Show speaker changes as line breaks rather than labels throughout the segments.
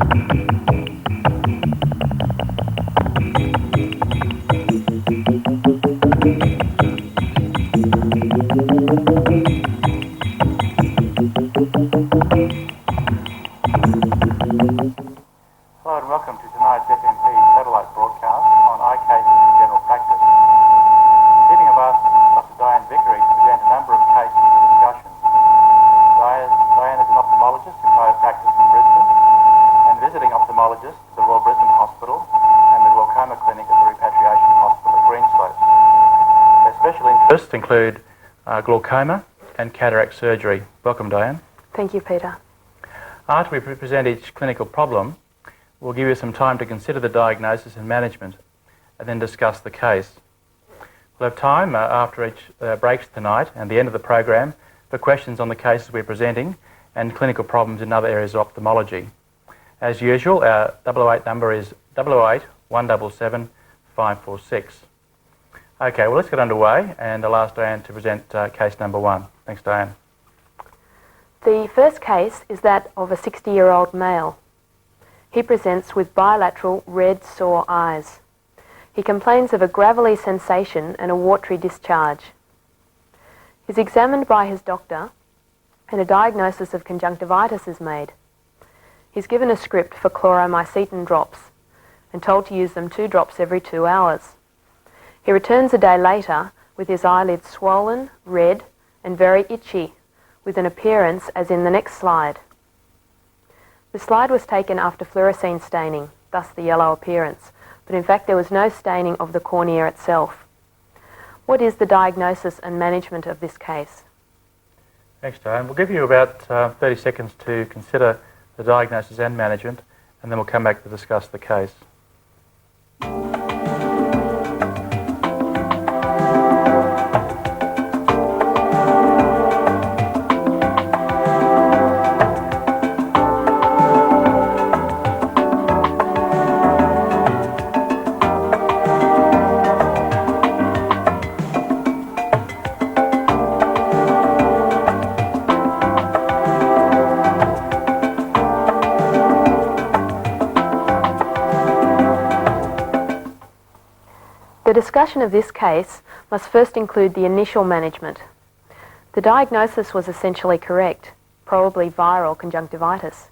Hello and welcome to tonight's FMP satellite broadcast on eye cases in general practice. This evening I've asked Dr Vicary to present a number of cases for discussion. Diane is an ophthalmologist in private practice in Brisbane and visiting ophthalmologist at the Royal Brisbane Hospital and the glaucoma clinic at the Repatriation Hospital at Greenslopes. Her special interests include glaucoma and cataract surgery. Welcome, Diane.
Thank you, Peter.
After we present each clinical problem, we'll give you some time to consider the diagnosis and management and then discuss the case. We'll have time after each breaks tonight and the end of the program for questions on the cases we're presenting and clinical problems in other areas of ophthalmology. As usual, our 88 number is 008 177 546. Okay, well, let's get underway and I'll ask Diane to present case number 1. Thanks, Diane.
The first case is that of a 60-year-old male. He presents with bilateral red sore eyes. He complains of a gravelly sensation and a watery discharge. He's examined by his doctor and a diagnosis of conjunctivitis is made. He's given a script for chloromycetin drops and told to use them 2 drops every 2 hours. He returns a day later with his eyelids swollen, red and very itchy, with an appearance as in the next slide. The slide was taken after fluorescein staining, thus the yellow appearance, but in fact there was no staining of the cornea itself. What is the diagnosis and management of this case?
Thanks, Diane. We'll give you about 30 seconds to consider the diagnosis and management, and then we'll come back to discuss the case.
The discussion of this case must first include the initial management. The diagnosis was essentially correct, probably viral conjunctivitis.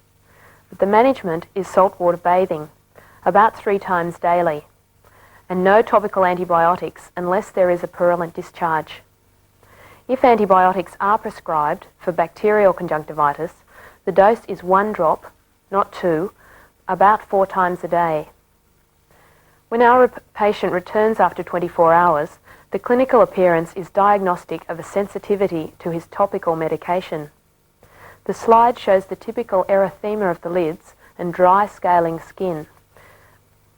But the management is saltwater bathing, about 3 times daily, and no topical antibiotics unless there is a purulent discharge. If antibiotics are prescribed for bacterial conjunctivitis, the dose is 1 drop, not 2, about 4 times a day. When our patient returns after 24 hours, the clinical appearance is diagnostic of a sensitivity to his topical medication. The slide shows the typical erythema of the lids and dry scaling skin,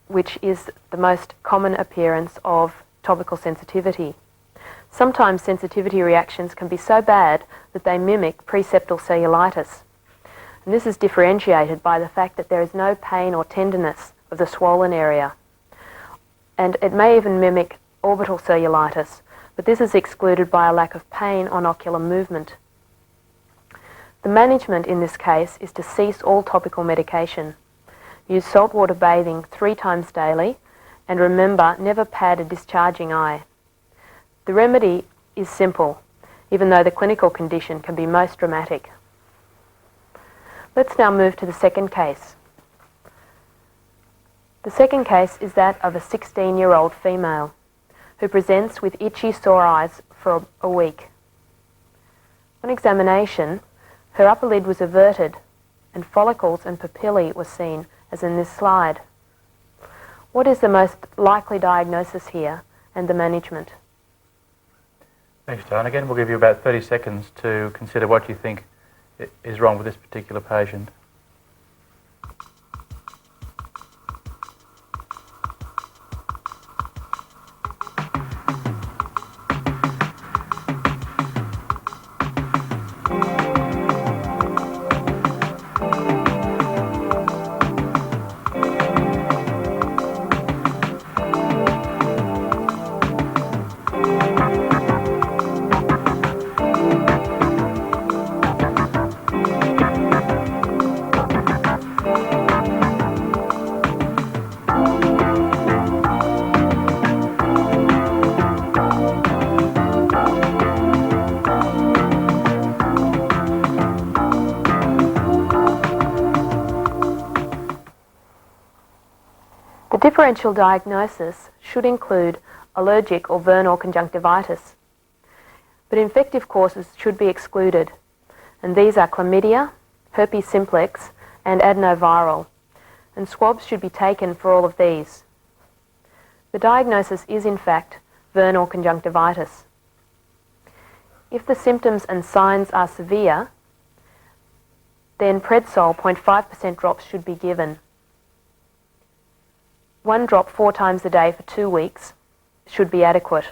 which is the most common appearance of topical sensitivity. Sometimes sensitivity reactions can be so bad that they mimic preseptal cellulitis. And this is differentiated by the fact that there is no pain or tenderness of the swollen area. And it may even mimic orbital cellulitis, but this is excluded by a lack of pain on ocular movement. The management in this case is to cease all topical medication. Use saltwater bathing 3 times daily, and remember, never pad a discharging eye. The remedy is simple, even though the clinical condition can be most dramatic. Let's now move to the second case. The second case is that of a 16-year-old female who presents with itchy sore eyes for a week. On examination, her upper lid was averted and follicles and papillae were seen, as in this slide. What is the most likely diagnosis here and the management?
Thanks, John. Again, we'll give you about 30 seconds to consider what you think is wrong with this particular patient.
differential diagnosis should include allergic or vernal conjunctivitis, but infective causes should be excluded, and these are chlamydia, herpes simplex, and adenoviral, and swabs should be taken for all of these. The diagnosis is in fact vernal conjunctivitis. If the symptoms and signs are severe, then Predsol 0.5% drops should be given. 1 drop 4 times a day for 2 weeks should be adequate.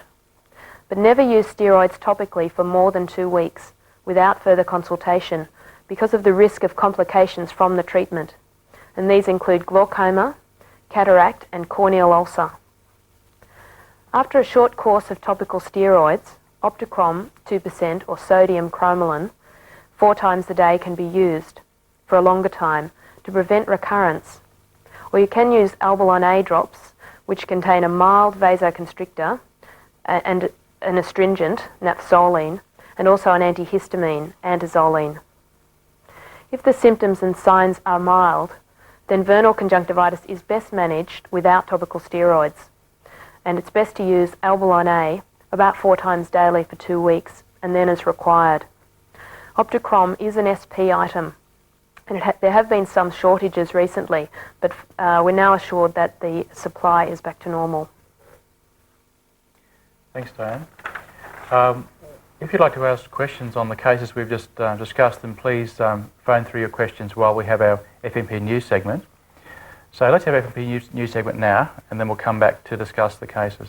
But never use steroids topically for more than 2 weeks without further consultation because of the risk of complications from the treatment. And these include glaucoma, cataract and corneal ulcer. After a short course of topical steroids, Opticrom 2% or sodium cromolyn 4 times a day can be used for a longer time to prevent recurrence. Or you can use Albolon A drops, which contain a mild vasoconstrictor and an astringent, naphthalene, and also an antihistamine, antizoline. If the symptoms and signs are mild, then vernal conjunctivitis is best managed without topical steroids. And it's best to use Albolon A about 4 times daily for 2 weeks, and then as required. Opticrom is an SP item, and there have been some shortages recently, but we're now assured that the supply is back to normal.
Thanks, Diane. If you'd like to ask questions on the cases we've just discussed, then please phone through your questions while we have our FMP News segment. So let's have FMP News segment now, and then we'll come back to discuss the cases.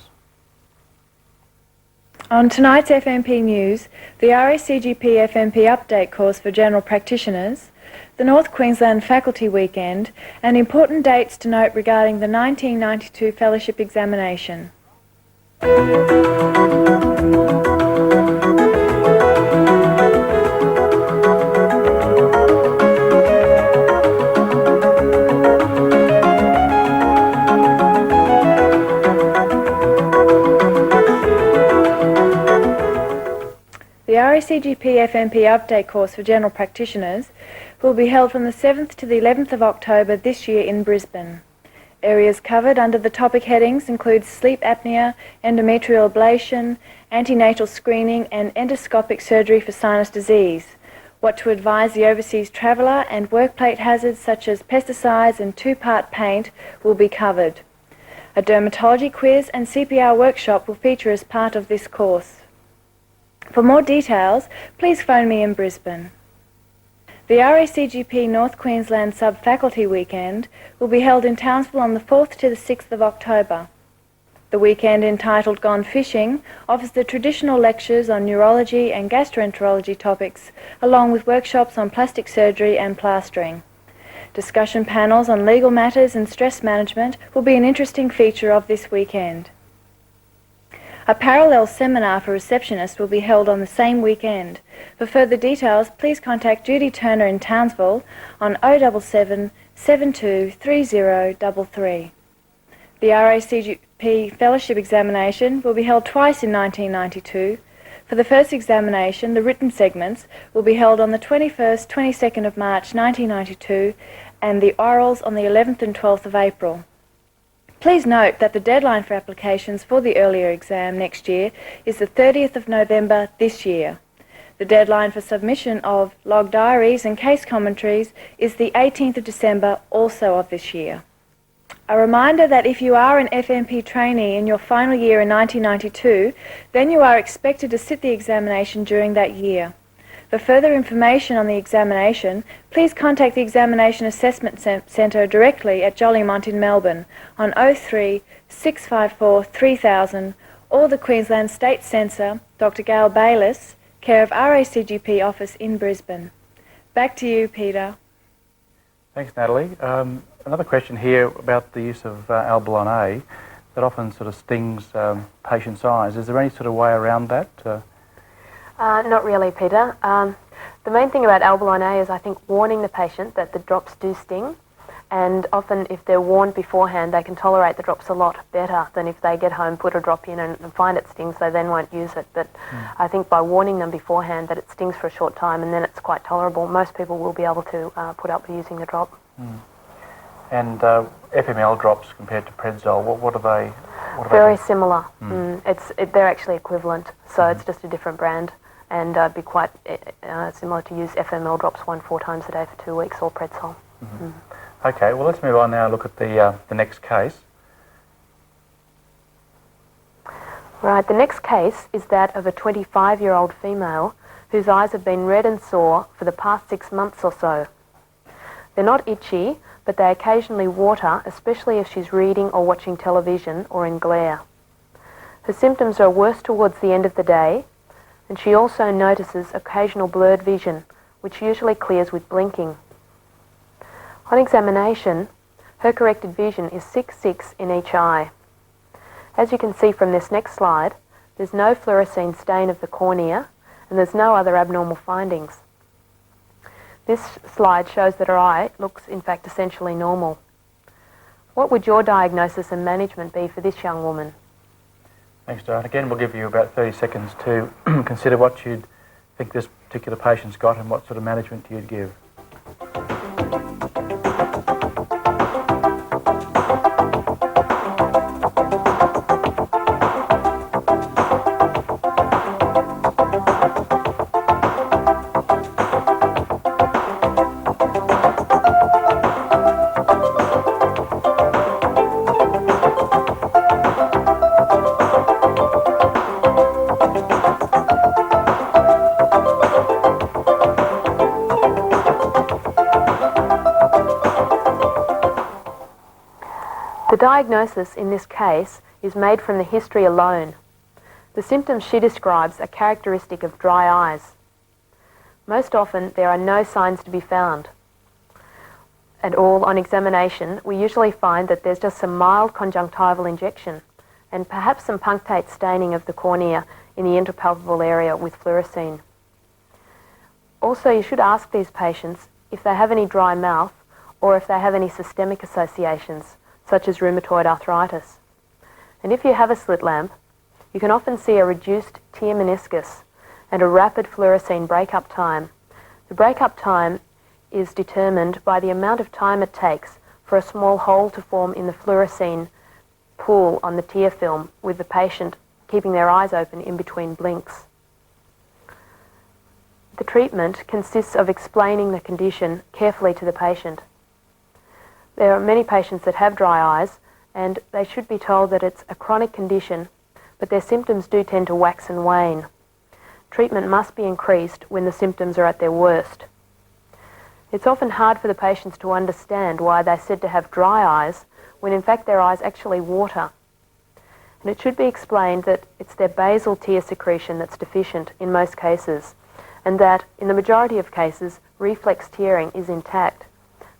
On tonight's FMP News, the RACGP FMP update course for general practitioners, the North Queensland Faculty Weekend, and important dates to note regarding the 1992 Fellowship Examination. The RACGP FMP update course for general practitioners will be held from the 7th to the 11th of October this year in Brisbane. Areas covered under the topic headings include sleep apnea, endometrial ablation, antenatal screening and endoscopic surgery for sinus disease, what to advise the overseas traveller, and workplace hazards such as pesticides and 2-part paint will be covered. A dermatology quiz and CPR workshop will feature as part of this course. For more details, please phone me in Brisbane. The RACGP North Queensland Sub-Faculty Weekend will be held in Townsville on the 4th to the 6th of October. The weekend, entitled Gone Fishing, offers the traditional lectures on neurology and gastroenterology topics, along with workshops on plastic surgery and plastering. Discussion panels on legal matters and stress management will be an interesting feature of this weekend. A parallel seminar for receptionists will be held on the same weekend. For further details, please contact Judy Turner in Townsville on 077 72 3033. The RACGP Fellowship Examination will be held twice in 1992. For the first examination, the written segments will be held on the 21st, 22nd of March 1992 and the orals on the 11th and 12th of April. Please note that the deadline for applications for the earlier exam next year is the 30th of November this year. The deadline for submission of log diaries and case commentaries is the 18th of December also of this year. A reminder that if you are an FMP trainee in your final year in 1992, then you are expected to sit the examination during that year. For further information on the examination, please contact the Examination Assessment Centre directly at Jollymont in Melbourne on 03 654 3000 or the Queensland State Censor, Dr Gail Bayliss, care of RACGP office in Brisbane. Back to you, Peter.
Thanks, Natalie. Another question here about the use of Albolon A that often sort of stings patients' eyes. Is there any sort of way around that?
Not really, Peter. The main thing about Albolon A is, I think, warning the patient that the drops do sting, and often if they're warned beforehand, they can tolerate the drops a lot better than if they get home, put a drop in and find it stings, they then won't use it. But I think by warning them beforehand that it stings for a short time and then it's quite tolerable, most people will be able to put up with using the drop.
And FML drops compared to Predzol, what are they?
Very similar. They're actually equivalent, so it's just a different brand, and be quite similar to use FML drops 4 times a day for 2 weeks or Predzol.
Okay, well let's move on now and look at the next case.
Right, the next case is that of a 25-year-old female whose eyes have been red and sore for the past 6 months or so. They're not itchy, but they occasionally water, especially if she's reading or watching television or in glare. Her symptoms are worse towards the end of the day, and she also notices occasional blurred vision, which usually clears with blinking. On examination, her corrected vision is 6/6 in each eye. As you can see from this next slide, there's no fluorescein stain of the cornea, and there's no other abnormal findings. This slide shows that her eye looks, in fact, essentially normal. What would your diagnosis and management be for this young woman?
Thanks, Diane. Again, we'll give you about 30 seconds to consider what you'd think this particular patient's got and what sort of management you'd give.
The diagnosis in this case is made from the history alone. The symptoms she describes are characteristic of dry eyes. Most often there are no signs to be found at all on examination. We usually find that there's just some mild conjunctival injection and perhaps some punctate staining of the cornea in the interpalpable area with fluorescein. Also, you should ask these patients if they have any dry mouth or if they have any systemic associations, such as rheumatoid arthritis. And if you have a slit lamp, you can often see a reduced tear meniscus and a rapid fluorescein breakup time. The breakup time is determined by the amount of time it takes for a small hole to form in the fluorescein pool on the tear film, with the patient keeping their eyes open in between blinks. The treatment consists of explaining the condition carefully to the patient. There are many patients that have dry eyes, and they should be told that it's a chronic condition, but their symptoms do tend to wax and wane. Treatment must be increased when the symptoms are at their worst. It's often hard for the patients to understand why they're said to have dry eyes when in fact their eyes actually water. And it should be explained that it's their basal tear secretion that's deficient in most cases, and that in the majority of cases reflex tearing is intact.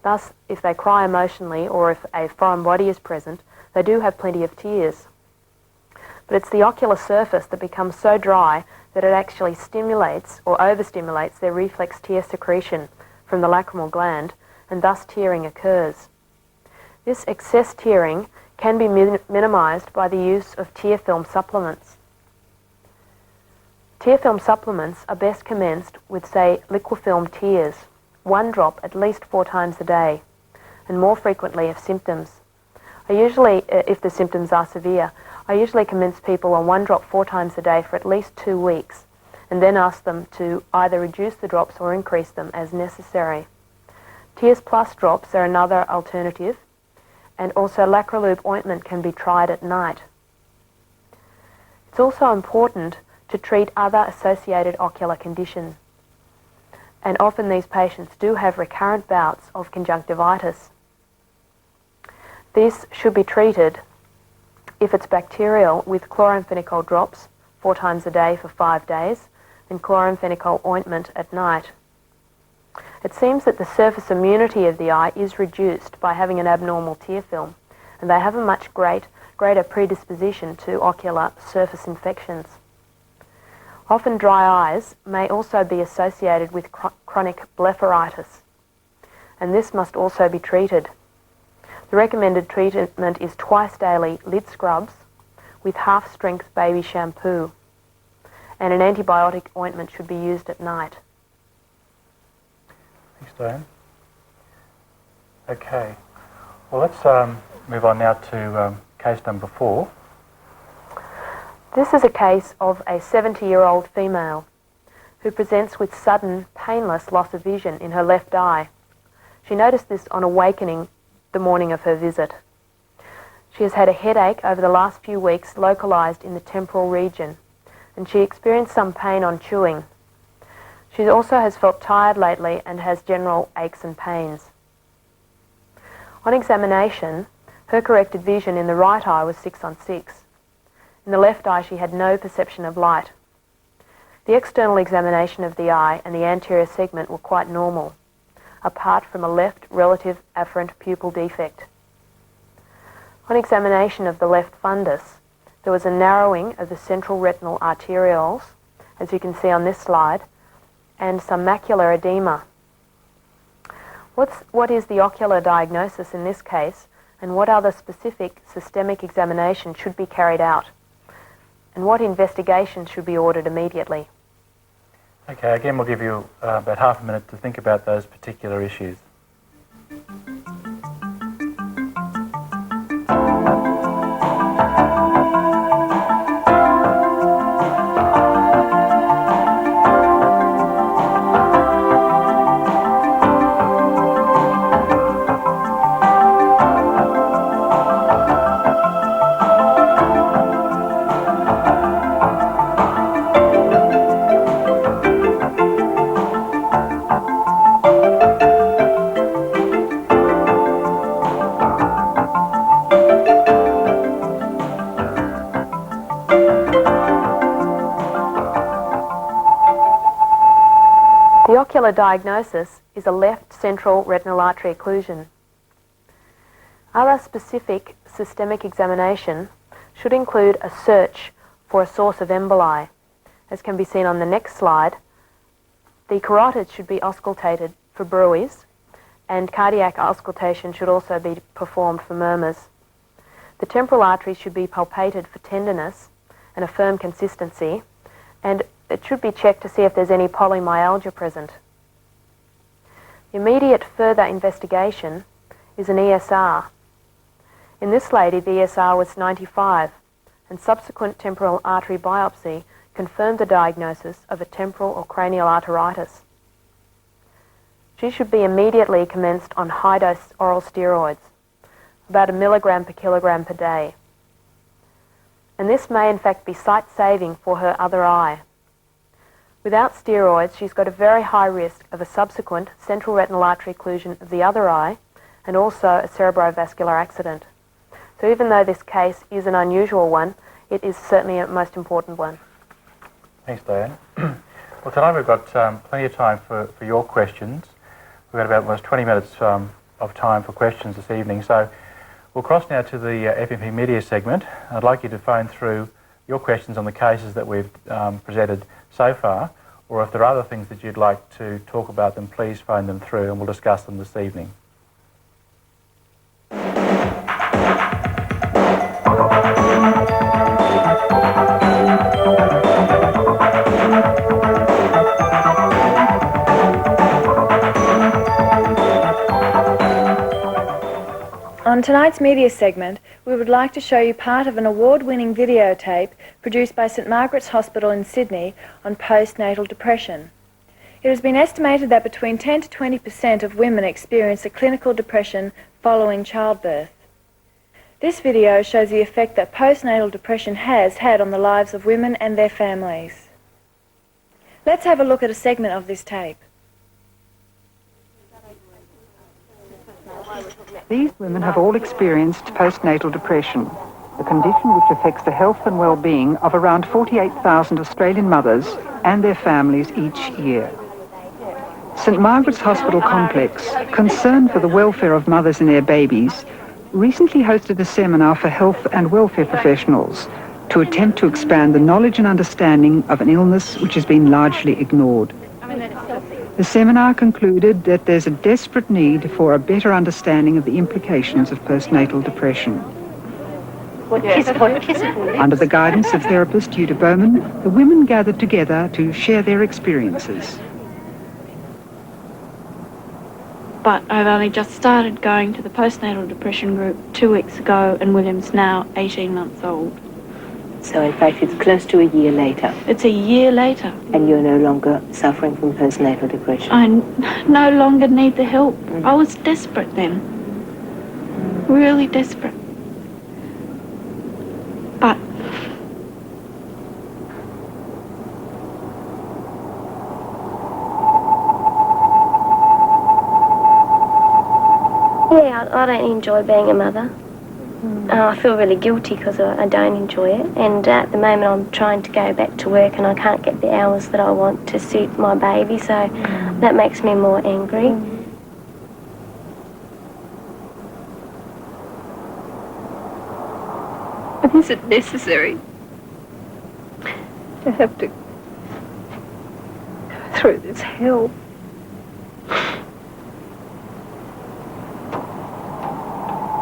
Thus, if they cry emotionally or if a foreign body is present, they do have plenty of tears. But it's the ocular surface that becomes so dry that it actually stimulates or overstimulates their reflex tear secretion from the lacrimal gland, and thus tearing occurs. This excess tearing can be minimized by the use of tear film supplements. Tear film supplements are best commenced with, say, liquifilm tears, 1 drop at least 4 times a day, and more frequently if symptoms. If the symptoms are severe, I usually commence people on 1 drop 4 times a day for at least 2 weeks, and then ask them to either reduce the drops or increase them as necessary. Tears Plus drops are another alternative, and also Lacrolube ointment can be tried at night. It's also important to treat other associated ocular conditions, and often these patients do have recurrent bouts of conjunctivitis. These should be treated, if it's bacterial, with chloramphenicol drops 4 times a day for 5 days, and chloramphenicol ointment at night. It seems that the surface immunity of the eye is reduced by having an abnormal tear film, and they have a much greater predisposition to ocular surface infections. Often dry eyes may also be associated with chronic blepharitis, and this must also be treated. The recommended treatment is twice daily lid scrubs with half-strength baby shampoo, and an antibiotic ointment should be used at night.
Thanks, Diane. Okay. Well, let's move on now to case number 4.
This is a case of a 70-year-old female who presents with sudden, painless loss of vision in her left eye. She noticed this on awakening the morning of her visit. She has had a headache over the last few weeks localised in the temporal region, and she experienced some pain on chewing. She also has felt tired lately and has general aches and pains. On examination, her corrected vision in the right eye was 6/6. In the left eye she had no perception of light. The external examination of the eye and the anterior segment were quite normal, apart from a left relative afferent pupil defect. On examination of the left fundus, there was a narrowing of the central retinal arterioles, as you can see on this slide, and some macular edema. What is the ocular diagnosis in this case, and what other specific systemic examination should be carried out? And what investigation should be ordered immediately?
Okay, again we'll give you about half a minute to think about those particular issues.
The ocular diagnosis is a left central retinal artery occlusion. Other specific systemic examination should include a search for a source of emboli. As can be seen on the next slide, the carotid should be auscultated for bruits, and cardiac auscultation should also be performed for murmurs. The temporal artery should be palpated for tenderness and a firm consistency, and it should be checked to see if there's any polymyalgia present. Immediate further investigation is an ESR. In this lady, the ESR was 95, and subsequent temporal artery biopsy confirmed the diagnosis of a temporal or cranial arteritis. She should be immediately commenced on high-dose oral steroids, about 1 milligram per kilogram per day. And this may in fact be sight-saving for her other eye. Without steroids, she's got a very high risk of a subsequent central retinal artery occlusion of the other eye and also a cerebrovascular accident. So even though this case is an unusual one, it is certainly a most important one.
Thanks, Diane. Well, tonight we've got plenty of time for your questions. We've got about almost 20 minutes of time for questions this evening. So we'll cross now to the FMP Media segment. I'd like you to phone through your questions on the cases that we've presented so far, or if there are other things that you'd like to talk about, then please phone them through and we'll discuss them this evening.
On tonight's media segment, we would like to show you part of an award-winning videotape produced by St Margaret's Hospital in Sydney on postnatal depression. It has been estimated that between 10 to 20% of women experience a clinical depression following childbirth. This video shows the effect that postnatal depression has had on the lives of women and their families. Let's have a look at a segment of this tape.
These women have all experienced postnatal depression, a condition which affects the health and well-being of around 48,000 Australian mothers and their families each year. St Margaret's Hospital Complex, concerned for the welfare of mothers and their babies, recently hosted a seminar for health and welfare professionals to attempt to expand the knowledge and understanding of an illness which has been largely ignored. The seminar concluded that there's a desperate need for a better understanding of the implications of postnatal depression. Under the guidance of therapist Jutta Bowman, the women gathered together to share their experiences.
but I've only just started going to the postnatal depression group 2 weeks ago, and William's now 18 months old.
So in fact it's close to a year later.
It's a year later.
And you're no longer suffering from postnatal depression?
I no longer need the help. I was desperate then. Really desperate. But
yeah, I don't enjoy being a mother. I feel really guilty because I don't enjoy it, and at the moment I'm trying to go back to work and I can't get the hours that I want to suit my baby, so that makes me more angry.
But is it necessary to have to go through this hell?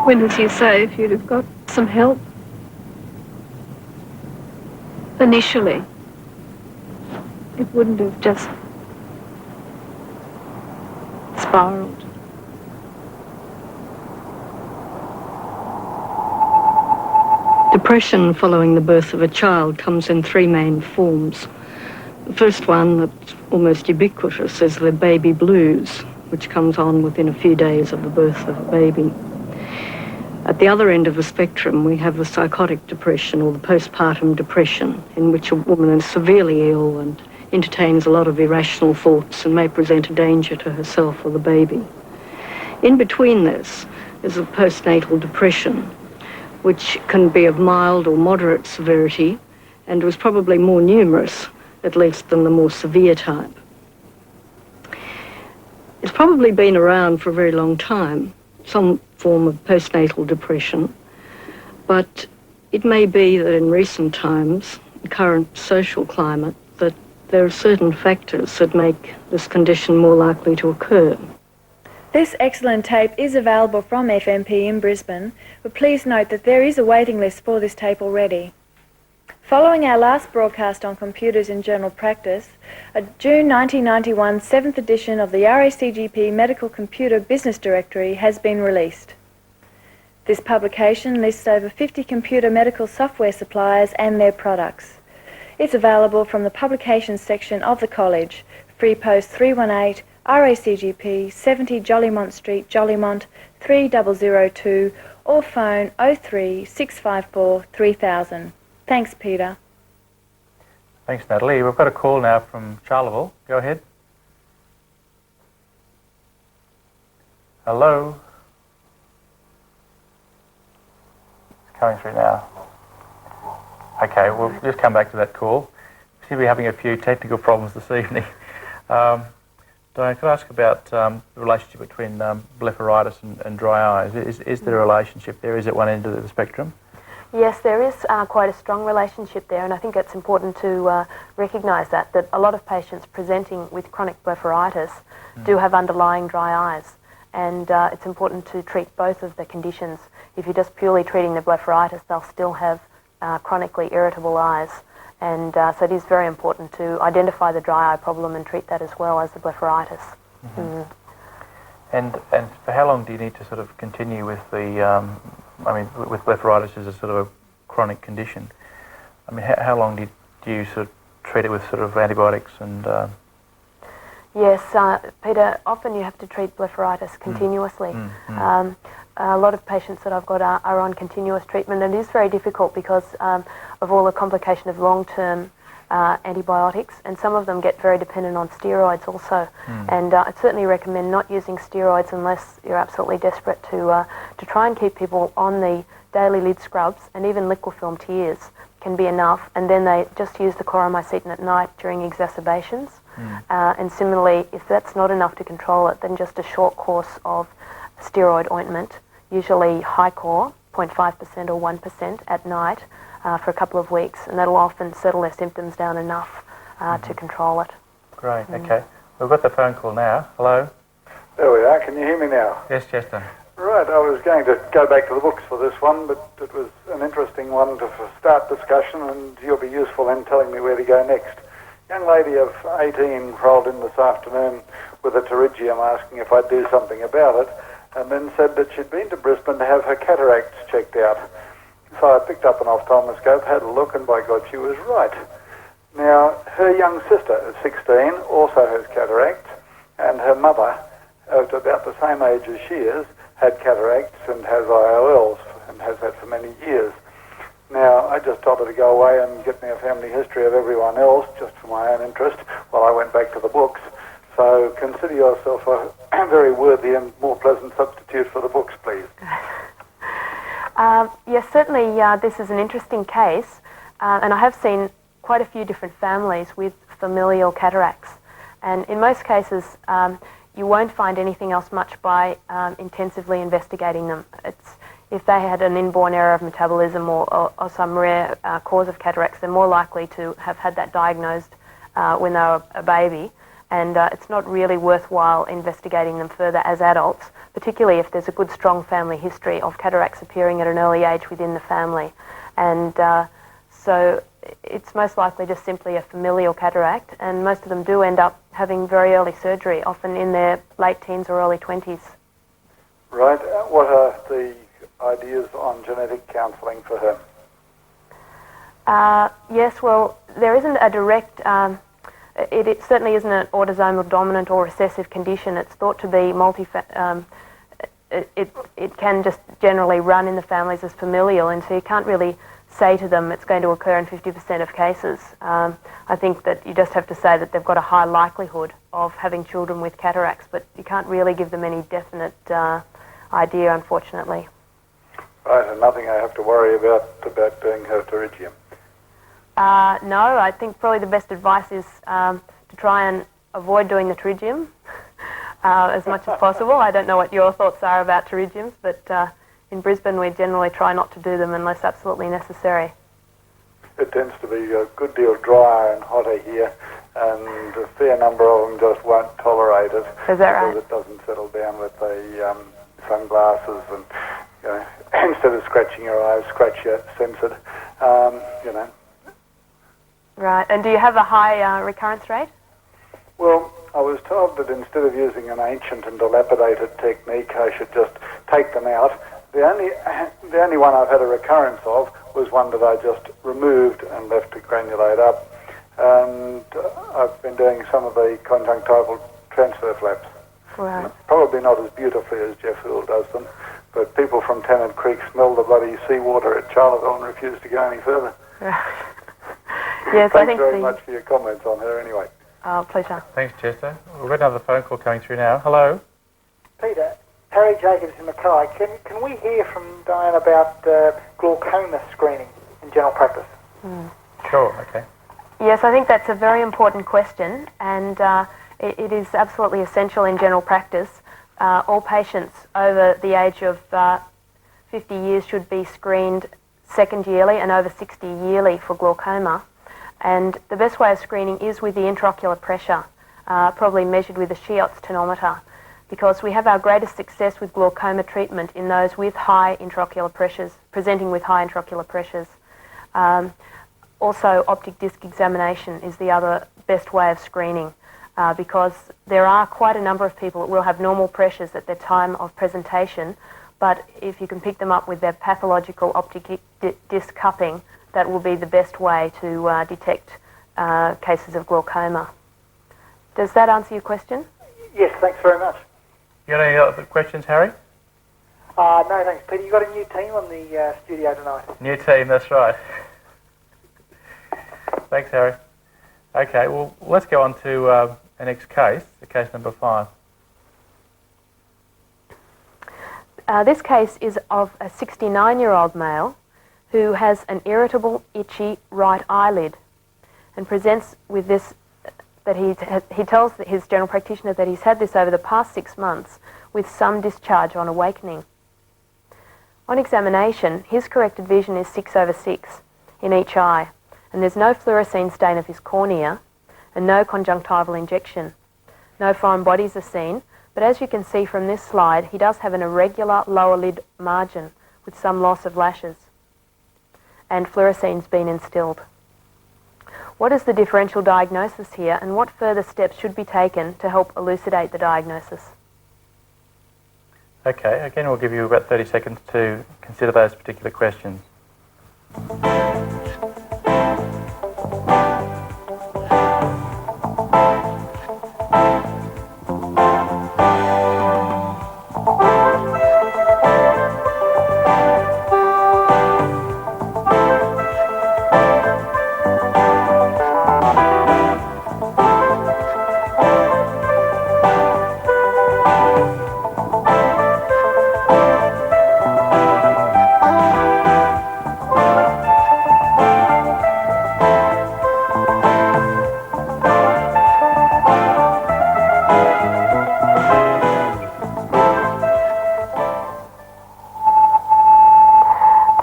When, as you say, if you'd have got some help initially, it wouldn't have just spiraled.
Depression following the birth of a child comes in three main forms. The first one, that's almost ubiquitous, is the baby blues, which comes on within a few days of the birth of a baby. At the other end of the spectrum, we have the psychotic depression, or the postpartum depression, in which a woman is severely ill and entertains a lot of irrational thoughts and may present a danger to herself or the baby. In between this is the postnatal depression, which can be of mild or moderate severity and was probably more numerous, at least, than the more severe type. It's probably been around for a very long time, some form of postnatal depression, but it may be that in recent times, the current social climate, that there are certain factors that make this condition more likely to occur.
This excellent tape is available from FMP in Brisbane, but please note that there is a waiting list for this tape already. Following our last broadcast on computers in general practice, a June 1991 7th edition of the RACGP Medical Computer Business Directory has been released. This publication lists over 50 computer medical software suppliers and their products. It's available from the publications section of the college, Free Post 318, RACGP, 70 Jollymont Street, Jollymont 3002, or phone 03 654 3000. Thanks, Peter.
Thanks, Natalie. We've got a call now from Charleville. Go ahead. Hello. It's coming through now. Okay, we'll just come back to that call. We seem to be having a few technical problems this evening. Diane, could I ask about the relationship between blepharitis and dry eyes? Is there a relationship there? Is it one end of the spectrum?
Yes, there is quite a strong relationship there, and I think it's important to recognise that a lot of patients presenting with chronic blepharitis do have underlying dry eyes, and it's important to treat both of the conditions. If you're just purely treating the blepharitis, they'll still have chronically irritable eyes, and so it is very important to identify the dry eye problem and treat that as well as the blepharitis.
And for how long do you need to sort of continue with the with blepharitis as a sort of a chronic condition? I mean, how long do you sort of treat it with sort of antibiotics and...
Yes, Peter, often you have to treat blepharitis continuously. A lot of patients that I've got are on continuous treatment, and it is very difficult because of all the complication of long-term antibiotics, and some of them get very dependent on steroids also. And I'd certainly recommend not using steroids unless you're absolutely desperate to try and keep people on the daily lid scrubs, and even liquid-film tears can be enough, and then they just use the chloromycetin at night during exacerbations. And similarly, if that's not enough to control it, then just a short course of steroid ointment, usually high core, 0.5% or 1% at night, for a couple of weeks, and that'll often settle their symptoms down enough to control it.
Great, okay. We've got the phone call now. Hello?
There we are. Can you hear me now?
Yes, Chester.
Right, I was going to go back to the books for this one, but it was an interesting one to start discussion, and you'll be useful in telling me where to go next. Young lady of 18 rolled in this afternoon with a pterygium, asking if I'd do something about it, and then said that she'd been to Brisbane to have her cataracts checked out. So I picked up an ophthalmoscope, had a look, and by God, she was right. Now, her young sister at 16 also has cataracts, and her mother, at about the same age as she is, had cataracts and has IOLs, and has had for many years. Now, I just told her to go away and get me a family history of everyone else, just for my own interest, while I went back to the books. So consider yourself a very worthy and more pleasant substitute for the books, please.
Yes, certainly this is an interesting case, and I have seen quite a few different families with familial cataracts. And in most cases, you won't find anything else much by intensively investigating them. If they had an inborn error of metabolism or some rare cause of cataracts, they're more likely to have had that diagnosed when they were a baby. And it's not really worthwhile investigating them further as adults, particularly if there's a good, strong family history of cataracts appearing at an early age within the family. And so it's most likely just simply a familial cataract, and most of them do end up having very early surgery, often in their late teens or early 20s.
Right. What are the ideas on genetic counselling for her?
Yes, well, there isn't a direct... It certainly isn't an autosomal dominant or recessive condition. It's thought to be it can just generally run in the families as familial, and so you can't really say to them it's going to occur in 50% of cases. I think that you just have to say that they've got a high likelihood of having children with cataracts, but you can't really give them any definite idea, unfortunately.
Right, and nothing I have to worry about doing her pterygium.
No, I think probably the best advice is to try and avoid doing the pterygium as much as possible. I don't know what your thoughts are about pterygiums, but in Brisbane we generally try not to do them unless absolutely necessary.
It tends to be a good deal drier and hotter here, and a fair number of them just won't tolerate it.
Is that right?
Because it doesn't settle down with the sunglasses, and you know, instead of scratching your eyes, scratch your censored, you know.
Right, and do you have a high recurrence rate?
Well, I was told that instead of using an ancient and dilapidated technique, I should just take them out. The only one I've had a recurrence of was one that I just removed and left to granulate up. And I've been doing some of the conjunctival transfer flaps.
Right.
Probably not as beautifully as Jeff Hill does them, but people from Tennant Creek smell the bloody seawater at Charlottesville and refuse to go any further.
Right. Yes,
Thanks
I think
very much for your comments on her anyway.
Pleasure.
Thanks, Chester. We've got another phone call coming through now. Hello.
Peter, Harry Jacobs in Mackay. Can we hear from Diane about glaucoma screening in general practice?
Sure, okay.
Yes, I think that's a very important question, and it is absolutely essential in general practice. All patients over the age of 50 years should be screened second yearly and over 60 yearly for glaucoma. And the best way of screening is with the intraocular pressure, probably measured with a Schiot's tonometer, because we have our greatest success with glaucoma treatment in those with high intraocular pressures, presenting with high intraocular pressures. Also, optic disc examination is the other best way of screening, because there are quite a number of people that will have normal pressures at their time of presentation, but if you can pick them up with their pathological optic disc cupping, that will be the best way to detect cases of glaucoma. Does that answer your question?
Yes, thanks very much.
You got any other questions, Harry?
No, thanks, Peter. You got a new team on the studio tonight.
New team, that's right. Thanks, Harry. Okay, well, let's go on to our next case, the case number 5.
This case is of a 69-year-old male who has an irritable, itchy right eyelid and presents with this, that he tells his general practitioner that he's had this over the past 6 months with some discharge on awakening. On examination, his corrected vision is 6/6 in each eye, and there's no fluorescein stain of his cornea and no conjunctival injection. No foreign bodies are seen, but as you can see from this slide, he does have an irregular lower lid margin with some loss of lashes, and fluorescein's been instilled. What is the differential diagnosis here, and what further steps should be taken to help elucidate the diagnosis?
Okay, again we'll give you about 30 seconds to consider those particular questions.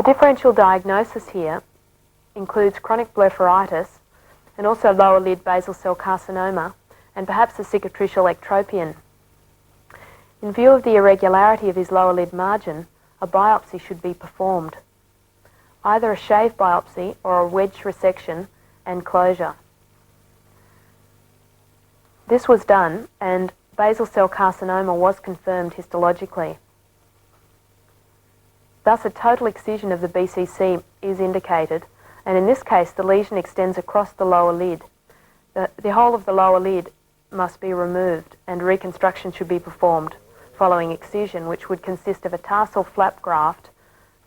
Differential diagnosis here includes chronic blepharitis and also lower lid basal cell carcinoma and perhaps a cicatricial ectropion. In view of the irregularity of his lower lid margin, a biopsy should be performed, either a shave biopsy or a wedge resection and closure. This was done and basal cell carcinoma was confirmed histologically. Thus, a total excision of the BCC is indicated, and in this case the lesion extends across the lower lid. The whole of the lower lid must be removed and reconstruction should be performed following excision, which would consist of a tarsal flap graft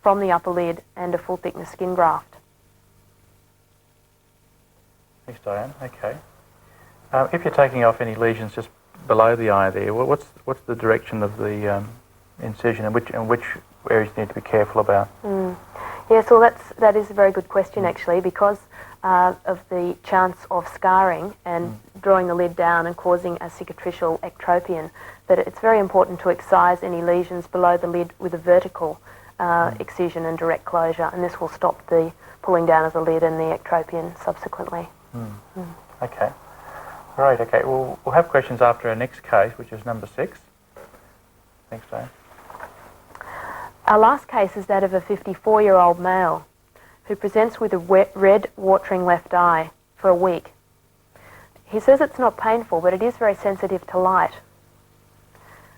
from the upper lid and a full thickness skin graft.
Thanks, Diane. Okay. If you're taking off any lesions just below the eye there, what's the direction of the incision and which areas you need to be careful about?
Yes, well that is a very good question actually, because of the chance of scarring and drawing the lid down and causing a cicatricial ectropion, that it's very important to excise any lesions below the lid with a vertical excision and direct closure, and this will stop the pulling down of the lid and the ectropion subsequently.
Okay. Great, okay. We'll have questions after our next case, which is number 6. Thanks, Diane.
Our last case is that of a 54-year-old male who presents with a red watering left eye for a week. He says it's not painful, but it is very sensitive to light.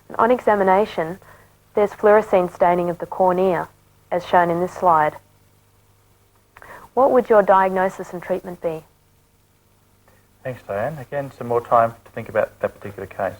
And on examination, there's fluorescein staining of the cornea, as shown in this slide. What would your diagnosis and treatment be?
Thanks, Diane. Again, some more time to think about that particular case.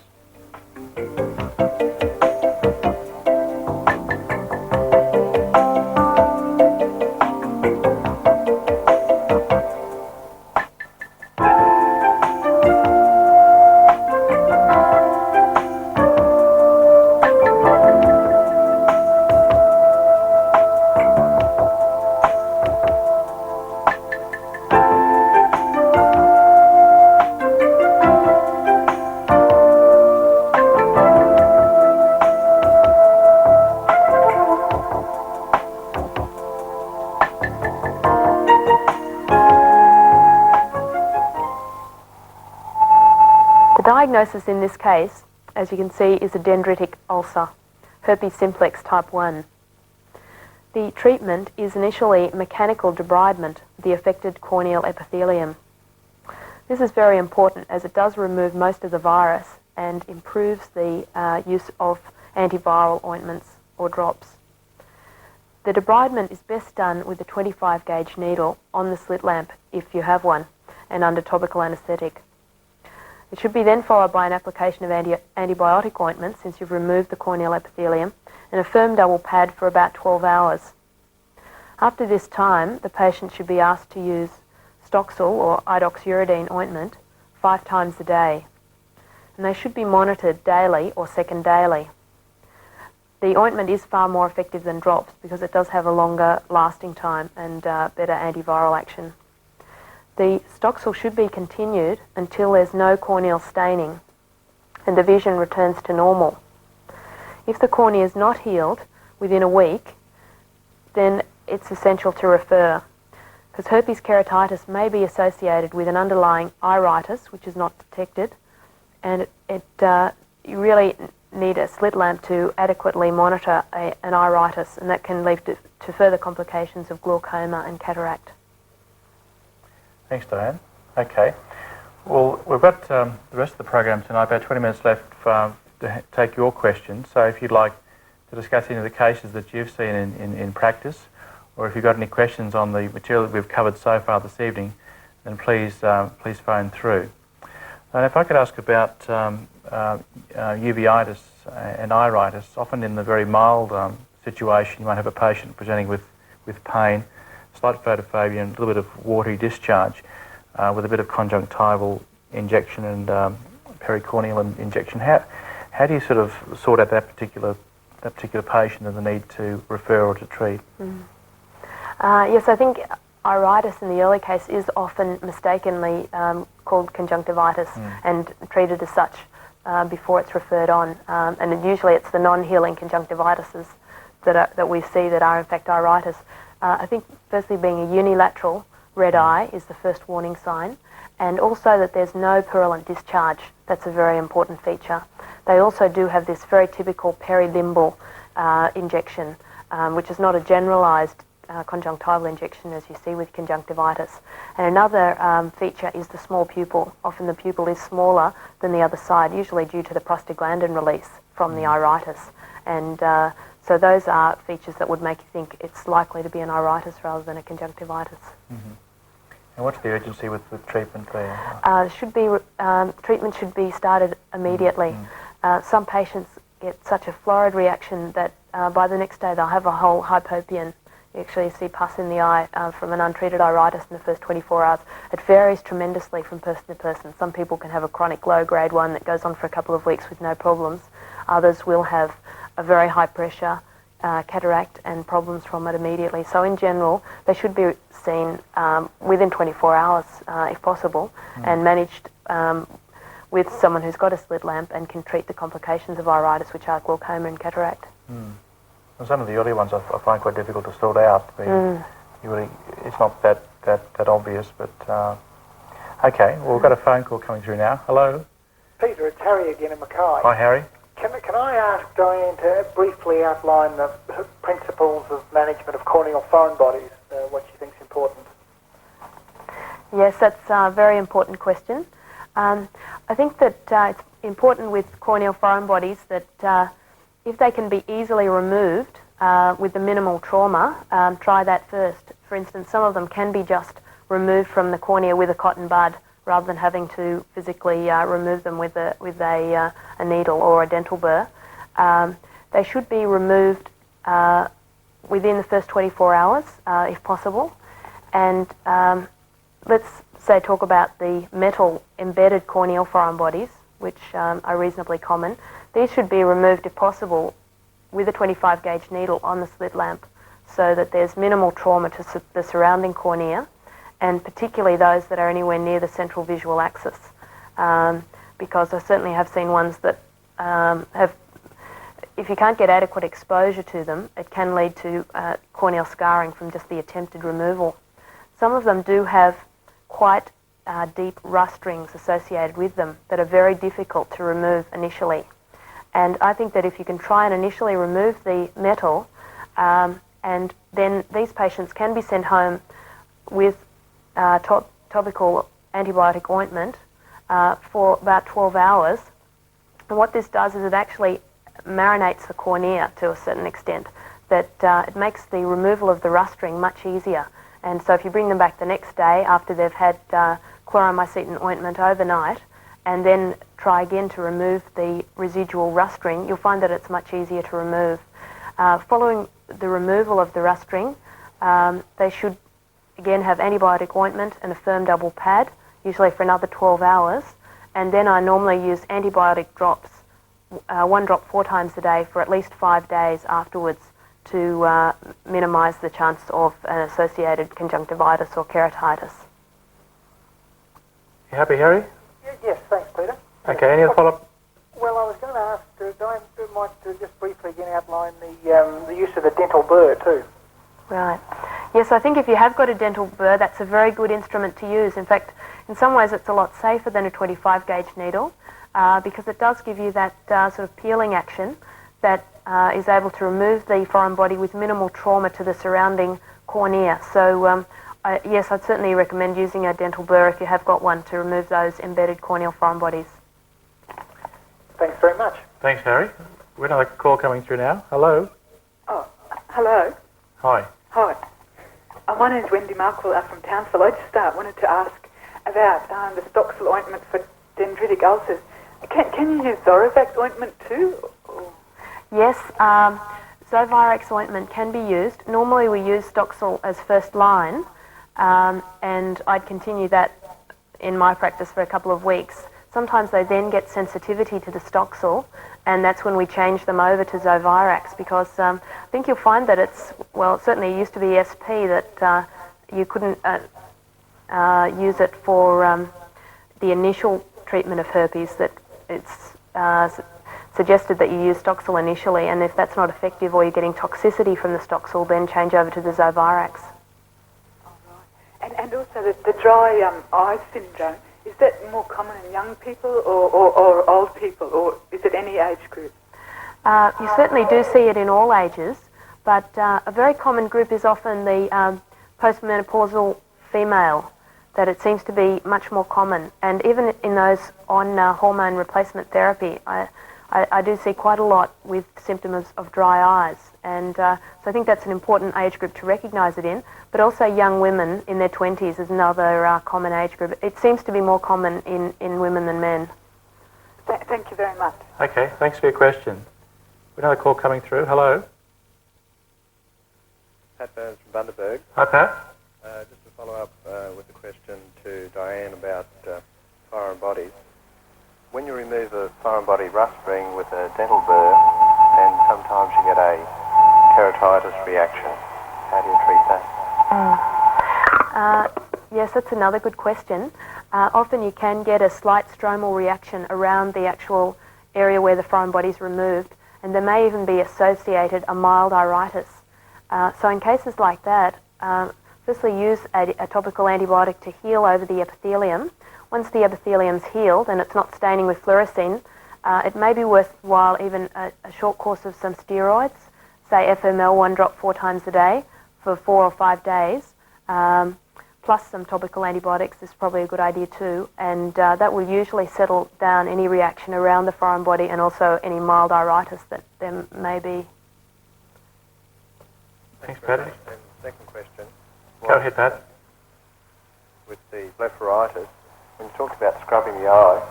The diagnosis in this case, as you can see, is a dendritic ulcer, Herpes simplex type 1. The treatment is initially mechanical debridement of the affected corneal epithelium. This is very important as it does remove most of the virus and improves the use of antiviral ointments or drops. The debridement is best done with a 25 gauge needle on the slit lamp if you have one and under topical anaesthetic. It should be then followed by an application of antibiotic ointment since you've removed the corneal epithelium and a firm double pad for about 12 hours. After this time, the patient should be asked to use Stoxel or idoxuridine ointment 5 times a day, and they should be monitored daily or second daily. The ointment is far more effective than drops because it does have a longer lasting time and better antiviral action. The Stoxel should be continued until there's no corneal staining and the vision returns to normal. If the cornea is not healed within a week, then it's essential to refer, because herpes keratitis may be associated with an underlying iritis, which is not detected, and you really need a slit lamp to adequately monitor an iritis, and that can lead to further complications of glaucoma and cataract.
Thanks, Diane. Okay. Well, we've got the rest of the program tonight, about 20 minutes left to take your questions. So if you'd like to discuss any of the cases that you've seen in practice, or if you've got any questions on the material that we've covered so far this evening, then please phone through. And if I could ask about uveitis and iritis, often in the very mild situation, you might have a patient presenting with pain, slight photophobia and a little bit of watery discharge with a bit of conjunctival injection and pericorneal injection. How do you sort of sort out that particular patient and the need to refer or to treat?
Yes, I think iritis in the early case is often mistakenly called conjunctivitis and treated as such before it's referred on. And usually it's the non-healing conjunctivitises that we see that are in fact iritis. I think firstly being a unilateral red eye is the first warning sign, and also that there's no purulent discharge. That's a very important feature. They also do have this very typical perilimbal injection, which is not a generalised conjunctival injection as you see with conjunctivitis. And another feature is the small pupil. Often the pupil is smaller than the other side, usually due to the prostaglandin release from the iritis. And so those are features that would make you think it's likely to be an iritis rather than a conjunctivitis.
And what's the urgency with the treatment there?
Treatment should be started immediately. Some patients get such a florid reaction that by the next day they'll have a whole hypopion. You actually see pus in the eye from an untreated iritis in the first 24 hours. It varies tremendously from person to person. Some people can have a chronic low-grade one that goes on for a couple of weeks with no problems. Others will have a very high pressure cataract and problems from it immediately. So in general, they should be seen within 24 hours if possible and managed with someone who's got a slit lamp and can treat the complications of iritis, which are glaucoma and cataract.
Well, some of the early ones I find quite difficult to sort out. It's not that obvious, but okay. Well, we've got a phone call coming through now. Hello?
Peter, it's Harry again in Mackay.
Hi, Harry.
Can I ask Diane to briefly outline the principles of management of corneal foreign bodies, what she thinks important?
Yes, that's a very important question. I think that it's important with corneal foreign bodies that if they can be easily removed with the minimal trauma, try that first. For instance, some of them can be just removed from the cornea with a cotton bud rather than having to physically remove them with a needle or a dental burr. They should be removed within the first 24 hours, if possible. And let's say talk about the metal embedded corneal foreign bodies, which are reasonably common. These should be removed, if possible, with a 25 gauge needle on the slit lamp so that there's minimal trauma to the surrounding cornea, and particularly those that are anywhere near the central visual axis, because I certainly have seen ones that if you can't get adequate exposure to them, it can lead to corneal scarring from just the attempted removal. Some of them do have quite deep rust rings associated with them that are very difficult to remove initially. And I think that if you can try and initially remove the metal, and then these patients can be sent home with topical antibiotic ointment for about 12 hours. And what this does is it actually marinates the cornea to a certain extent, that it makes the removal of the rust ring much easier. And so if you bring them back the next day after they've had chloromycetin ointment overnight, and then try again to remove the residual rust ring, you'll find that it's much easier to remove. Following the removal of the rust ring, they should again have antibiotic ointment and a firm double pad, usually for another 12 hours. And then I normally use antibiotic drops, 1 drop 4 times a day for at least 5 days afterwards to minimise the chance of an associated conjunctivitis or keratitis.
You happy, Harry?
Yes, thanks, Peter.
Okay, any other follow-up?
Well, I was going to ask Diane might just briefly again outline the use of the dental burr too.
Right. Yes, I think if you have got a dental burr, that's a very good instrument to use. In fact, in some ways it's a lot safer than a 25 gauge needle because it does give you that sort of peeling action that is able to remove the foreign body with minimal trauma to the surrounding cornea. So Yes, I'd certainly recommend using a dental burr if you have got one to remove those embedded corneal foreign bodies.
Thanks very much.
Thanks, Harry. We've got another call coming through now. Hello.
Oh, hello.
Hi.
Hi. My name's Wendy Markwell from Townsville. I just wanted to ask about the Stoxel ointment for dendritic ulcers. Can you use Zorovax ointment too? Or?
Yes, Zovirax ointment can be used. Normally we use Stoxel as first line, and I'd continue that in my practice for a couple of weeks. Sometimes they then get sensitivity to the Stoxel, and that's when we change them over to Zovirax, because I think you'll find that certainly it used to be SP that you couldn't use it for the initial treatment of herpes, that it's suggested that you use Stoxel initially, and if that's not effective or you're getting toxicity from the Stoxel, then change over to the Zovirax.
And also the dry eye syndrome, is that more common in young people or old people, or is it any age group?
You certainly do see it in all ages, but a very common group is often the postmenopausal female, that it seems to be much more common. And even in those on hormone replacement therapy, I do see quite a lot with symptoms of dry eyes. And so I think that's an important age group to recognise it in. But also young women in their 20s is another common age group. It seems to be more common in women than men.
Thank you very much.
Okay, thanks for your question. Another call coming through. Hello.
Pat Burns from Bundaberg.
Hi, Pat.
Just to follow up with the question to Diane about foreign bodies. When you remove a foreign body rough string with a dental burr, and sometimes you get a keratitis reaction, how do you treat that?
Yes, that's another good question. Often you can get a slight stromal reaction around the actual area where the foreign body is removed, and there may even be associated a mild iritis. So in cases like that, firstly use a topical antibiotic to heal over the epithelium. Once the epithelium's healed and it's not staining with fluorescein, it may be worthwhile even a short course of some steroids, say FML 1 drop 4 times a day for 4 or 5 days, plus some topical antibiotics is probably a good idea too, and that will usually settle down any reaction around the foreign body and also any mild iritis that there may be.
Thanks, Pat. And second question.
Go ahead, Pat.
With the blepharitis, when you talk about scrubbing the eye,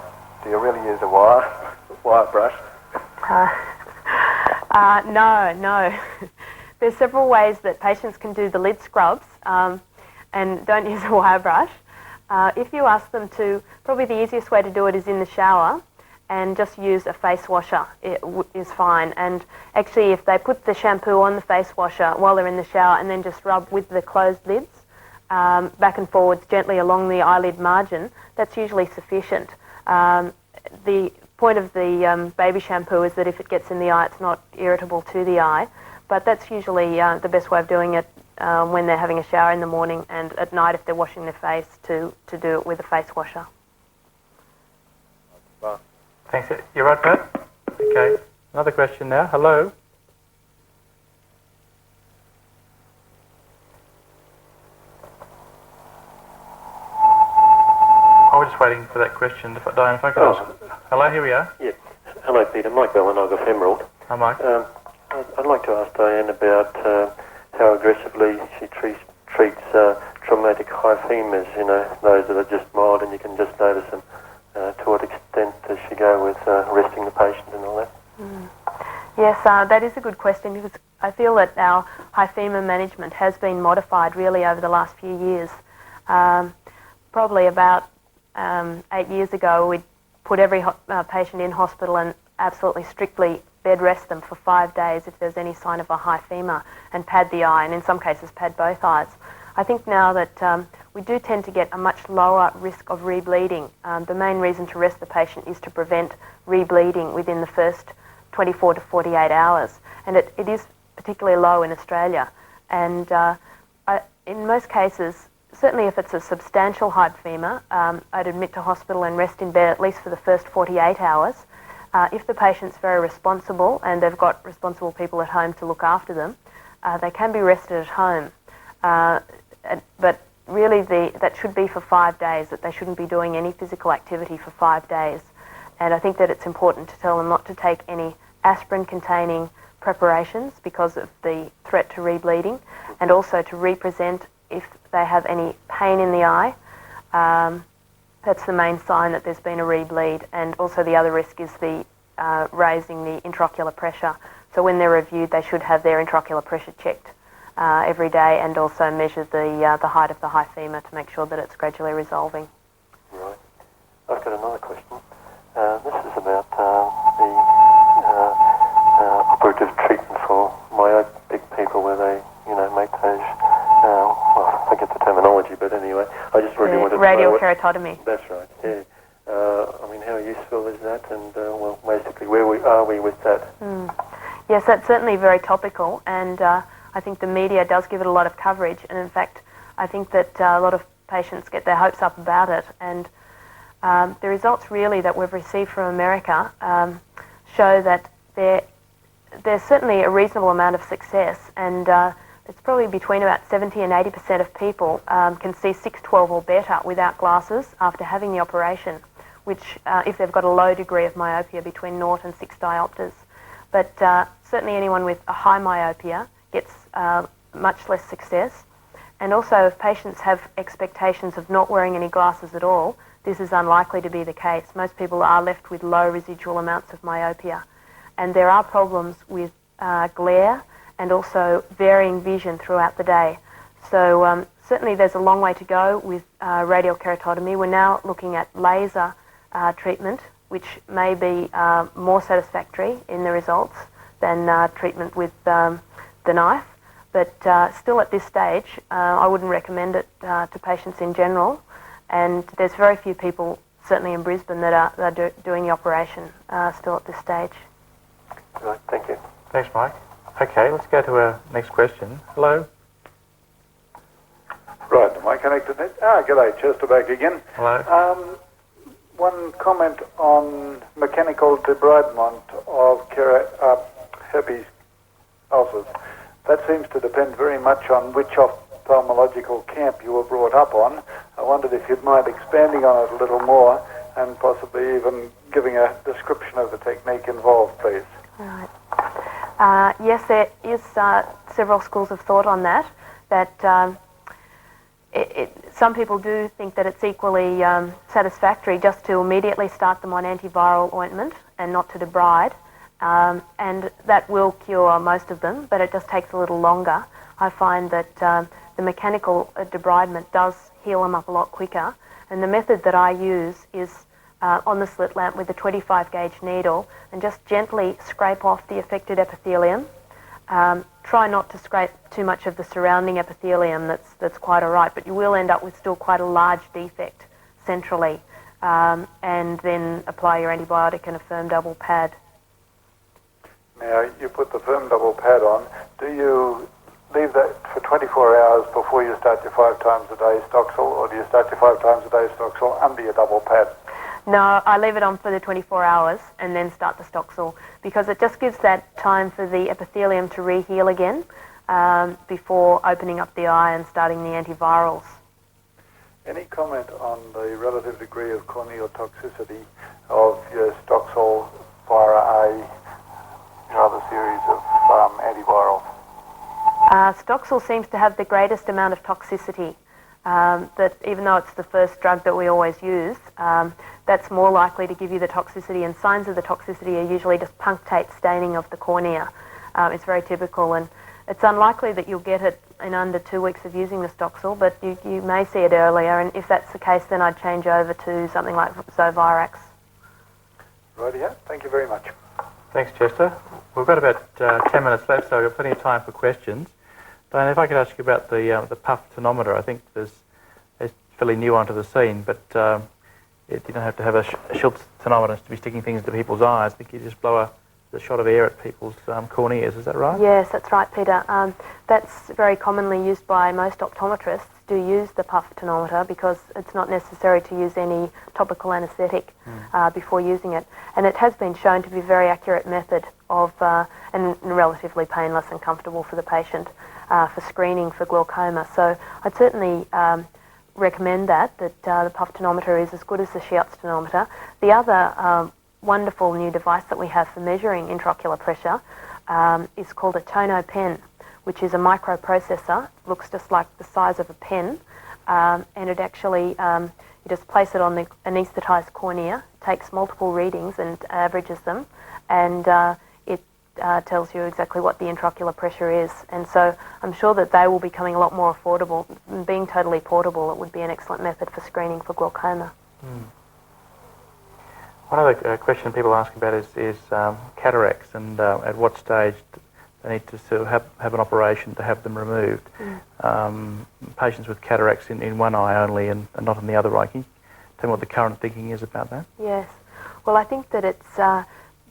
do you really use a wire brush?
No. There's several ways that patients can do the lid scrubs and don't use a wire brush. If you ask them to, probably the easiest way to do it is in the shower and just use a face washer. It is fine. And actually, if they put the shampoo on the face washer while they're in the shower and then just rub with the closed lids back and forwards gently along the eyelid margin, that's usually sufficient. The point of the baby shampoo is that if it gets in the eye, it's not irritable to the eye. But that's usually the best way of doing it when they're having a shower in the morning, and at night if they're washing their face to do it with a face washer.
Well,
thanks. You're right, Pat? Okay. Another question now. Hello. I was just waiting for that question. Diane, if I could ask. Hello, here we are.
Yes. Hello, Peter. Mike Bell, I've got Emerald.
Hi, Mike.
I'd like to ask Diane about how aggressively she treats traumatic hyphemas, those that are just mild and you can just notice them. To what extent does she go with arresting the patient and all that?
Yes, that is a good question, because I feel that our hyphema management has been modified really over the last few years. Probably about 8 years ago, we'd put every patient in hospital and absolutely strictly bed rest them for 5 days if there's any sign of a hyphema, and pad the eye, and in some cases pad both eyes. I think now that we do tend to get a much lower risk of rebleeding. The main reason to rest the patient is to prevent rebleeding within the first 24 to 48 hours, and it is particularly low in Australia. And in most cases, certainly if it's a substantial hyphema, I'd admit to hospital and rest in bed at least for the first 48 hours. If the patient's very responsible and they've got responsible people at home to look after them, they can be rested at home. But really that should be for 5 days, that they shouldn't be doing any physical activity for 5 days. And I think that it's important to tell them not to take any aspirin-containing preparations because of the threat to rebleeding, and also to represent if they have any pain in the eye. That's the main sign that there's been a rebleed. And also the other risk is the raising the intraocular pressure. So when they're reviewed, they should have their intraocular pressure checked every day, and also measure the height of the hyphema to make sure that it's gradually resolving.
Right. I've got another question. This is about the operative treatment for myopic people, where they, make those. I forget the terminology, but anyway, I just really wanted to know.
Radial keratotomy.
That's right. Yeah. How useful is that? And basically, where are we with that?
Yes, that's certainly very topical, and I think the media does give it a lot of coverage. And in fact, I think that a lot of patients get their hopes up about it. And the results really that we've received from America show that there's certainly a reasonable amount of success, and it's probably between about 70 and 80% of people can see 6/12 or better without glasses after having the operation, which if they've got a low degree of myopia between 0 and 6 diopters. But certainly anyone with a high myopia gets much less success. And also if patients have expectations of not wearing any glasses at all, this is unlikely to be the case. Most people are left with low residual amounts of myopia. And there are problems with glare and also varying vision throughout the day. So certainly there's a long way to go with radial keratotomy. We're now looking at laser treatment, which may be more satisfactory in the results than treatment with the knife. But still at this stage, I wouldn't recommend it to patients in general. And there's very few people, certainly in Brisbane, that are doing the operation still at this stage.
Right, thank you.
Thanks, Mike. Okay, let's go to our next question. Hello.
Right, am I connected then? G'day, Chester back again.
Hello.
One comment on mechanical debridement of herpes ulcers. That seems to depend very much on which ophthalmological camp you were brought up on. I wondered if you'd mind expanding on it a little more and possibly even giving a description of the technique involved, please.
Right. Yes, there is several schools of thought on that. Some people do think that it's equally satisfactory just to immediately start them on antiviral ointment and not to debride. And that will cure most of them, but it just takes a little longer. I find that the mechanical debridement does heal them up a lot quicker. And the method that I use is on the slit lamp with a 25 gauge needle and just gently scrape off the affected epithelium. Try not to scrape too much of the surrounding epithelium, that's quite all right, but you will end up with still quite a large defect centrally, and then apply your antibiotic and a firm double pad.
Now, you put the firm double pad on. Do you leave that for 24 hours before you start your 5 times a day Stoxel, or do you start your 5 times a day Stoxel under your double pad?
No, I leave it on for the 24 hours and then start the Stoxel, because it just gives that time for the epithelium to reheal again before opening up the eye and starting the antivirals.
Any comment on the relative degree of corneal toxicity of your Stoxel, Vira A, your other series of antivirals?
Stoxel seems to have the greatest amount of toxicity. That even though it's the first drug that we always use, that's more likely to give you the toxicity, and signs of the toxicity are usually just punctate staining of the cornea. It's very typical, and it's unlikely that you'll get it in under 2 weeks of using the Stoxel, but you may see it earlier, and if that's the case, then I'd change over to something like Zovirax.
Rightio, thank you very much.
Thanks, Chester. We've got about 10 minutes left, so we've got plenty of time for questions. Diane, if I could ask you about the puff tonometer. I think it's fairly new onto the scene, but you don't have to have a Schultz tonometer to be sticking things into people's eyes. I think you just blow the shot of air at people's corneas. Is that right?
Yes, that's right, Peter. That's very commonly used by most optometrists. Do use the puff tonometer because it's not necessary to use any topical anaesthetic before using it, and it has been shown to be a very accurate method of and relatively painless and comfortable for the patient. for screening for glaucoma. So I'd certainly recommend that the puff tonometer is as good as the Schiotz tonometer. The other wonderful new device that we have for measuring intraocular pressure is called a tono pen, which is a microprocessor. Looks just like the size of a pen, and it actually you just place it on the anaesthetised cornea, takes multiple readings and averages them, and it tells you exactly what the intraocular pressure is. And so I'm sure that they will be becoming a lot more affordable. Being totally portable, it would be an excellent method for screening for glaucoma.
One other question people ask about is cataracts, and at what stage they need to sort of have an operation to have them removed. Patients with cataracts in one eye only and not in the other eye. Can you tell me what the current thinking is about that?
Yes. Well, I think that it's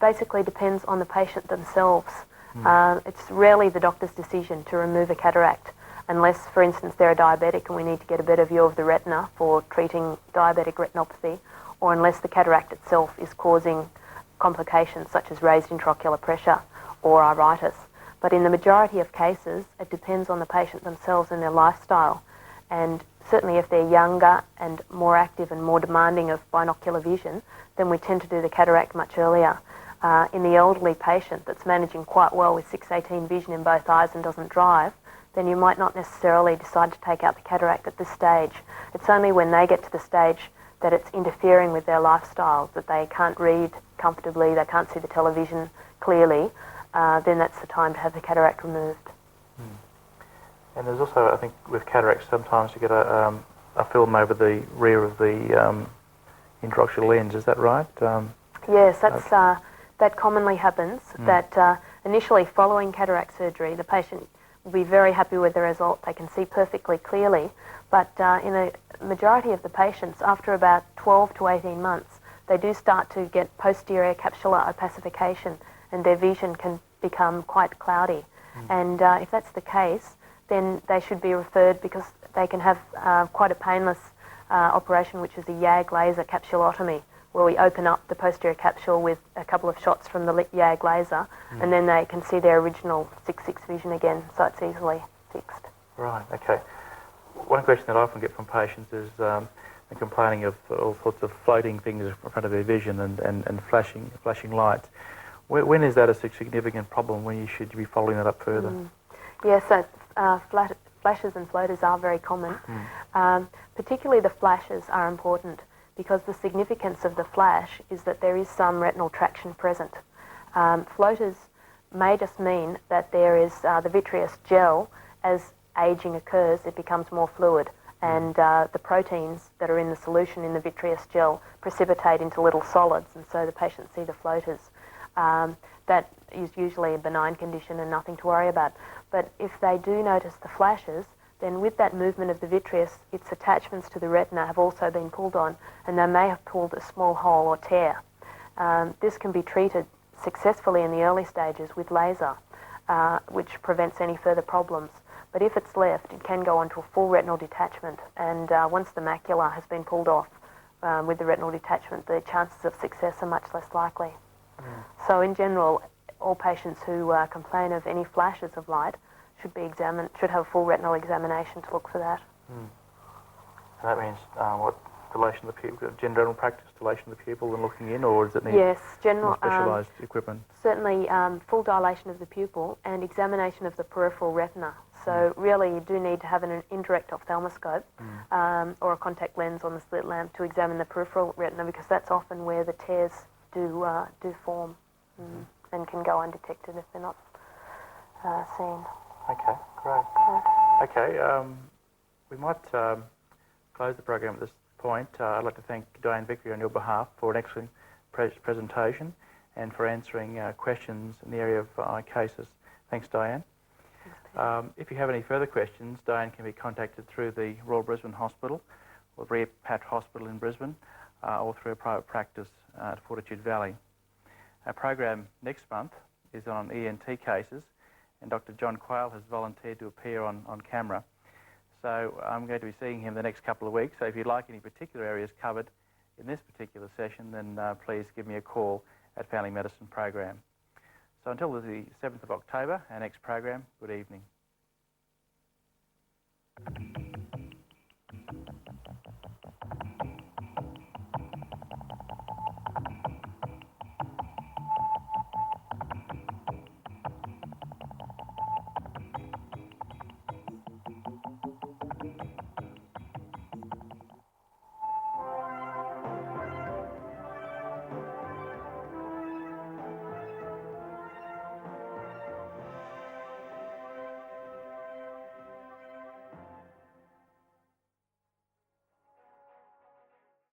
basically depends on the patient themselves. It's rarely the doctor's decision to remove a cataract unless, for instance, they're a diabetic and we need to get a better view of the retina for treating diabetic retinopathy, or unless the cataract itself is causing complications such as raised intraocular pressure or iritis. But in the majority of cases, it depends on the patient themselves and their lifestyle. And certainly if they're younger and more active and more demanding of binocular vision, then we tend to do the cataract much earlier. In the elderly patient that's managing quite well with 6/18 vision in both eyes and doesn't drive, then you might not necessarily decide to take out the cataract at this stage. It's only when they get to the stage that it's interfering with their lifestyle, that they can't read comfortably, they can't see the television clearly, then that's the time to have the cataract removed.
And there's also, I think, with cataracts, sometimes you get a film over the rear of the intraocular lens. Is that right?
Yes, that commonly happens. That initially following cataract surgery, the patient will be very happy with the result. They can see perfectly clearly. But in a majority of the patients, after about 12 to 18 months, they do start to get posterior capsular opacification, and their vision can become quite cloudy. And if that's the case, then they should be referred, because they can have quite a painless operation, which is a YAG laser capsulotomy, where we open up the posterior capsule with a couple of shots from the YAG laser, and then they can see their original 6/6 vision again, so it's easily fixed.
Right, okay. One question that I often get from patients is they're complaining of all sorts of floating things in front of their vision and flashing lights. When is that a significant problem, when you should be following that up further?
Yes, so flashes and floaters are very common. Particularly the flashes are important, because the significance of the flash is that there is some retinal traction present. Floaters may just mean that there is the vitreous gel, as aging occurs, it becomes more fluid, and the proteins that are in the solution in the vitreous gel precipitate into little solids, and so the patient see the floaters. That is usually a benign condition and nothing to worry about. But if they do notice the flashes, then with that movement of the vitreous, its attachments to the retina have also been pulled on, and they may have pulled a small hole or tear. This can be treated successfully in the early stages with laser, which prevents any further problems. But if it's left, it can go on to a full retinal detachment, and once the macula has been pulled off with the retinal detachment, the chances of success are much less likely. So in general, all patients who complain of any flashes of light should be examined, should have a full retinal examination to look for that.
And that means what, dilation of the pupil, general practice, dilation of the pupil and looking in, or does it need more specialised equipment? Certainly
full dilation of the pupil and examination of the peripheral retina. So really you do need to have an indirect ophthalmoscope or a contact lens on the slit lamp to examine the peripheral retina, because that's often where the tears do form and can go undetected if they're not seen.
Okay, great. Okay, we might close the program at this point. I'd like to thank Diane Vicary on your behalf for an excellent presentation and for answering questions in the area of eye cases. Thanks, Diane. If you have any further questions, Diane can be contacted through the Royal Brisbane Hospital or Rear Pat Hospital in Brisbane, or through a private practice at Fortitude Valley. Our program next month is on ENT cases, and Dr John Quayle has volunteered to appear on camera. So I'm going to be seeing him the next couple of weeks, so if you'd like any particular areas covered in this particular session, then please give me a call at Family Medicine Program. So until the 7th of October, our next program, good evening.